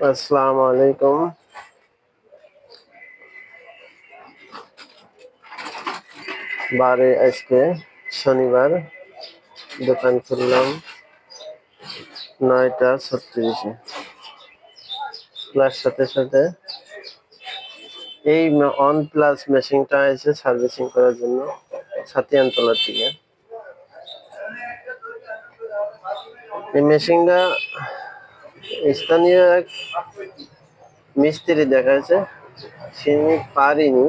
আসসালামু আলাইকুম। বারে আজকে শনিবার, দোকান খুললাম 9টা 36-এ। প্লাস সাথে সাথে এই অন প্লাস মেশিনটা এসে সার্ভিসিং করার জন্য ছাতিয়ানতলা থেকে। এই মেশিনটা স্থানীয় এক মিস্ত্রি দেখাচ্ছে, সে পারিনি,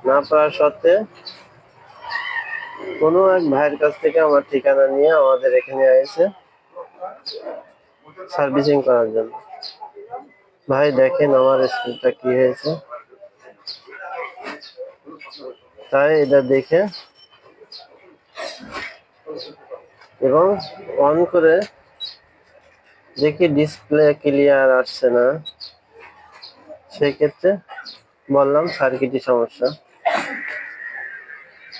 না পারার সত্ত্বে কোনো এক ভাইয়ের কাছ থেকে আমার ঠিকানা নিয়ে আমাদের এখানে এসে সার্ভিসিং করার জন্য। ভাই দেখেন আমার স্ক্রিনটা কি হয়েছে, তাই এটা দেখে এবং অন করে দেখি ডিসপ্লে ক্লিয়ার আসছে না, সেক্ষেত্রে বললাম সার্কিটের সমস্যা।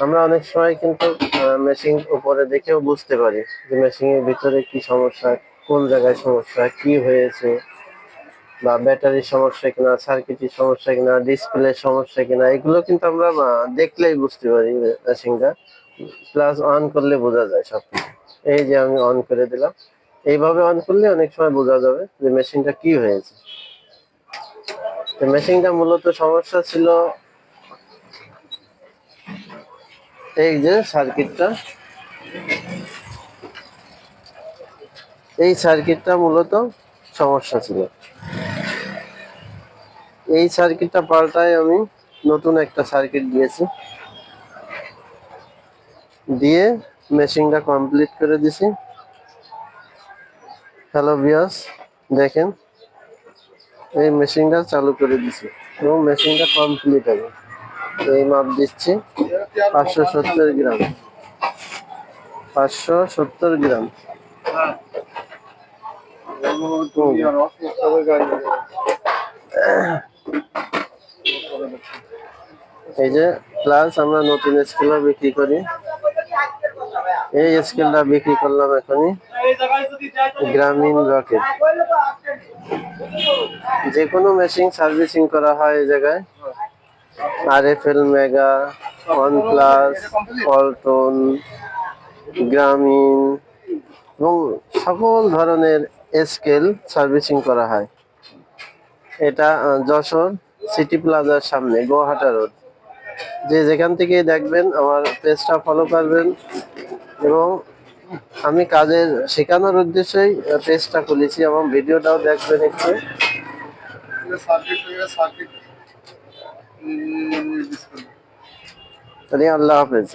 আমরা অনেক সময় কিন্তু মেশিন উপরে দেখেও বুঝতে পারি যে মেশিনের ভিতরে কি সমস্যা, কোন জায়গায় সমস্যা, কি হয়েছে, বা ব্যাটারির সমস্যা কিনা, সার্কিটের সমস্যা কিনা, ডিসপ্লে সমস্যা কিনা, এগুলো কিন্তু আমরা দেখলেই বুঝতে পারি মেশিনটা। প্লাস অন করলে বোঝা যায় সব। এই যে আমি অন করে দিলাম, এইভাবে অন করলে অনেক সময় বোঝা যাবে যে মেশিনটা কি হয়েছে। তো মেশিনটা মূলত সমস্যা ছিল এই যে সার্কিটটা, এই সার্কিটটা মূলত সমস্যা ছিল। এই সার্কিটটা পাল্টায় আমি নতুন একটা সার্কিট দিয়েছি, দিয়ে মেশিনটা কমপ্লিট করে দিছি। হ্যালো ভিউয়ার্স, দেখেন এই মেশিনটা চালু করে দিছি এবং মেশিনটা কমপ্লিট হবে। এই মাপ দিচ্ছি 570 গ্রাম, 570 গ্রাম। এই যে প্লাস আমরা নতুন স্কেলও বিক্রি করি, এই স্কেলটা বিক্রি করলাম এখনই গ্রামীণ রকেট। যে কোনো মেশিন সার্ভিসিং করা হয় এই জায়গায়, RFL মেগা, ওয়ানপ্লাস, পল্টন, গ্রামীণ এবং সকল ধরনের স্কেল সার্ভিসিং করা হয়। এটা যশোর সিটি প্লাজার সামনে, গোহাটা রোড। যে যেখান থেকে দেখবেন আমার পেজটা ফলো করবেন, এবং আমি কাজের শেখানোর উদ্দেশ্যেই পেজটা খুলেছি, এবং ভিডিওটাও দেখবেন একটু। আল্লাহ হাফেজ।